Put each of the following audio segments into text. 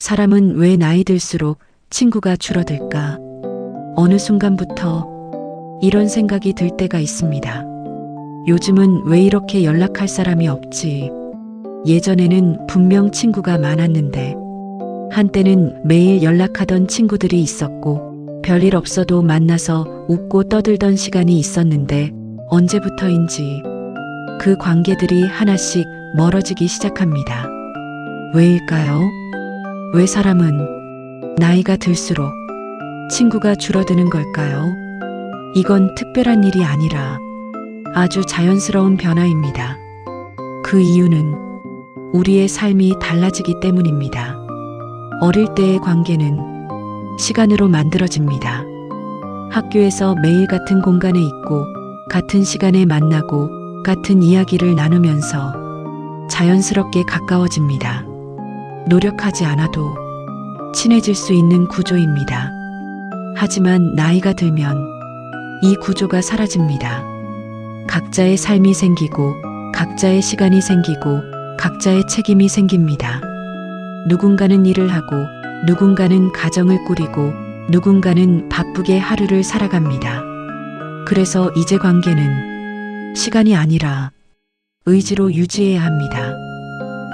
사람은 왜 나이 들수록 친구가 줄어들까? 어느 순간부터 이런 생각이 들 때가 있습니다. 요즘은 왜 이렇게 연락할 사람이 없지? 예전에는 분명 친구가 많았는데, 한때는 매일 연락하던 친구들이 있었고, 별일 없어도 만나서 웃고 떠들던 시간이 있었는데, 언제부터인지 그 관계들이 하나씩 멀어지기 시작합니다. 왜일까요? 왜 사람은 나이가 들수록 친구가 줄어드는 걸까요? 이건 특별한 일이 아니라 아주 자연스러운 변화입니다. 그 이유는 우리의 삶이 달라지기 때문입니다. 어릴 때의 관계는 시간으로 만들어집니다. 학교에서 매일 같은 공간에 있고 같은 시간에 만나고 같은 이야기를 나누면서 자연스럽게 가까워집니다. 노력하지 않아도 친해질 수 있는 구조입니다. 하지만 나이가 들면 이 구조가 사라집니다. 각자의 삶이 생기고 각자의 시간이 생기고 각자의 책임이 생깁니다. 누군가는 일을 하고 누군가는 가정을 꾸리고 누군가는 바쁘게 하루를 살아갑니다. 그래서 이제 관계는 시간이 아니라 의지로 유지해야 합니다.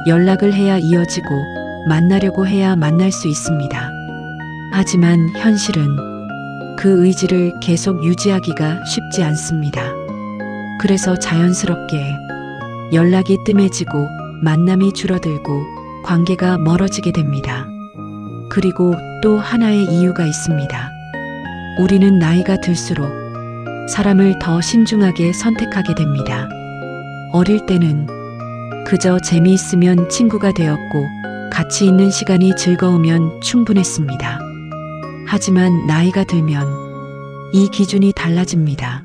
연락을 해야 이어지고 만나려고 해야 만날 수 있습니다. 하지만 현실은 그 의지를 계속 유지하기가 쉽지 않습니다. 그래서 자연스럽게 연락이 뜸해지고 만남이 줄어들고 관계가 멀어지게 됩니다. 그리고 또 하나의 이유가 있습니다. 우리는 나이가 들수록 사람을 더 신중하게 선택하게 됩니다. 어릴 때는 그저 재미있으면 친구가 되었고 같이 있는 시간이 즐거우면 충분했습니다. 하지만 나이가 들면 이 기준이 달라집니다.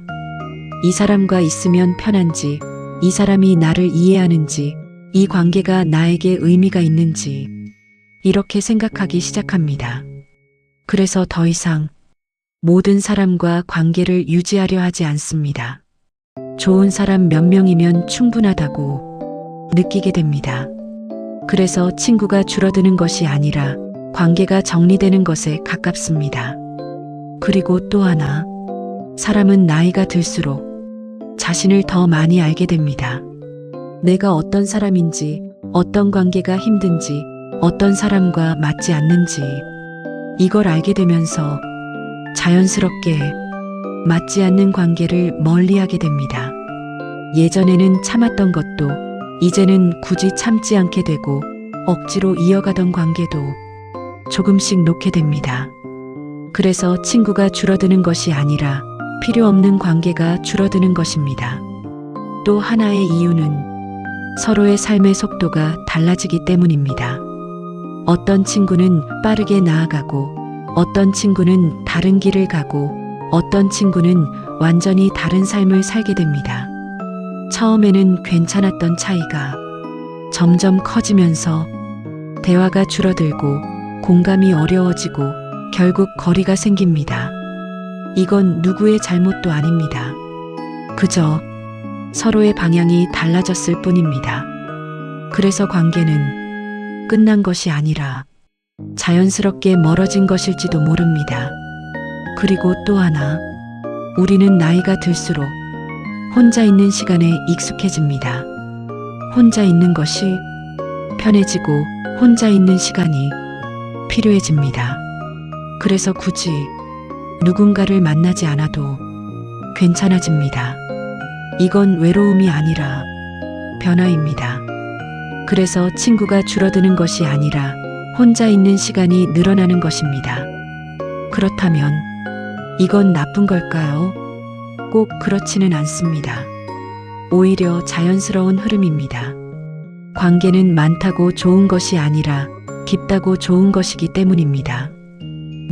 이 사람과 있으면 편한지, 이 사람이 나를 이해하는지, 이 관계가 나에게 의미가 있는지 이렇게 생각하기 시작합니다. 그래서 더 이상 모든 사람과 관계를 유지하려 하지 않습니다. 좋은 사람 몇 명이면 충분하다고 느끼게 됩니다. 그래서 친구가 줄어드는 것이 아니라 관계가 정리되는 것에 가깝습니다. 그리고 또 하나, 사람은 나이가 들수록 자신을 더 많이 알게 됩니다. 내가 어떤 사람인지, 어떤 관계가 힘든지, 어떤 사람과 맞지 않는지 이걸 알게 되면서 자연스럽게 맞지 않는 관계를 멀리하게 됩니다. 예전에는 참았던 것도 이제는 굳이 참지 않게 되고 억지로 이어가던 관계도 조금씩 놓게 됩니다. 그래서 친구가 줄어드는 것이 아니라 필요 없는 관계가 줄어드는 것입니다. 또 하나의 이유는 서로의 삶의 속도가 달라지기 때문입니다. 어떤 친구는 빠르게 나아가고 어떤 친구는 다른 길을 가고 어떤 친구는 완전히 다른 삶을 살게 됩니다. 처음에는 괜찮았던 차이가 점점 커지면서 대화가 줄어들고 공감이 어려워지고 결국 거리가 생깁니다. 이건 누구의 잘못도 아닙니다. 그저 서로의 방향이 달라졌을 뿐입니다. 그래서 관계는 끝난 것이 아니라 자연스럽게 멀어진 것일지도 모릅니다. 그리고 또 하나, 우리는 나이가 들수록 혼자 있는 시간에 익숙해집니다. 혼자 있는 것이 편해지고 혼자 있는 시간이 필요해집니다. 그래서 굳이 누군가를 만나지 않아도 괜찮아집니다. 이건 외로움이 아니라 변화입니다. 그래서 친구가 줄어드는 것이 아니라 혼자 있는 시간이 늘어나는 것입니다. 그렇다면 이건 나쁜 걸까요? 꼭 그렇지는 않습니다. 오히려 자연스러운 흐름입니다. 관계는 많다고 좋은 것이 아니라 깊다고 좋은 것이기 때문입니다.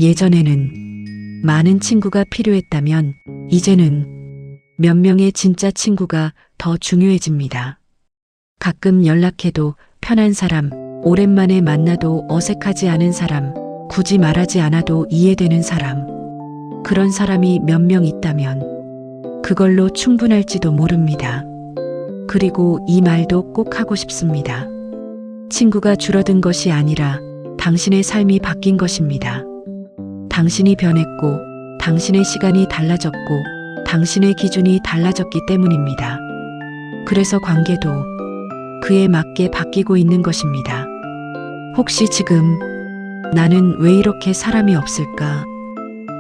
예전에는 많은 친구가 필요했다면 이제는 몇 명의 진짜 친구가 더 중요해집니다. 가끔 연락해도 편한 사람, 오랜만에 만나도 어색하지 않은 사람, 굳이 말하지 않아도 이해되는 사람, 그런 사람이 몇 명 있다면 그걸로 충분할지도 모릅니다. 그리고 이 말도 꼭 하고 싶습니다. 친구가 줄어든 것이 아니라 당신의 삶이 바뀐 것입니다. 당신이 변했고, 당신의 시간이 달라졌고, 당신의 기준이 달라졌기 때문입니다. 그래서 관계도 그에 맞게 바뀌고 있는 것입니다. 혹시 지금 나는 왜 이렇게 사람이 없을까?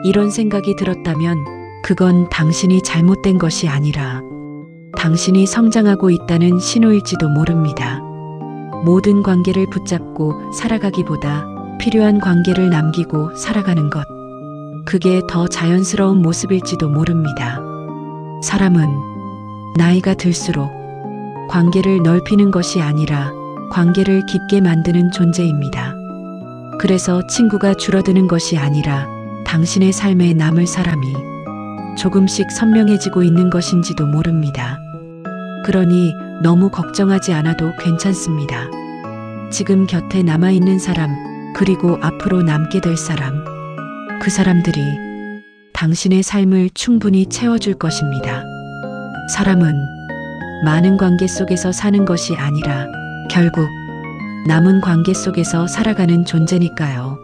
이런 생각이 들었다면 그건 당신이 잘못된 것이 아니라 당신이 성장하고 있다는 신호일지도 모릅니다. 모든 관계를 붙잡고 살아가기보다 필요한 관계를 남기고 살아가는 것. 그게 더 자연스러운 모습일지도 모릅니다. 사람은 나이가 들수록 관계를 넓히는 것이 아니라 관계를 깊게 만드는 존재입니다. 그래서 친구가 줄어드는 것이 아니라 당신의 삶에 남을 사람이 조금씩 선명해지고 있는 것인지도 모릅니다. 그러니 너무 걱정하지 않아도 괜찮습니다. 지금 곁에 남아있는 사람, 그리고 앞으로 남게 될 사람, 그 사람들이 당신의 삶을 충분히 채워줄 것입니다. 사람은 많은 관계 속에서 사는 것이 아니라 결국 남은 관계 속에서 살아가는 존재니까요.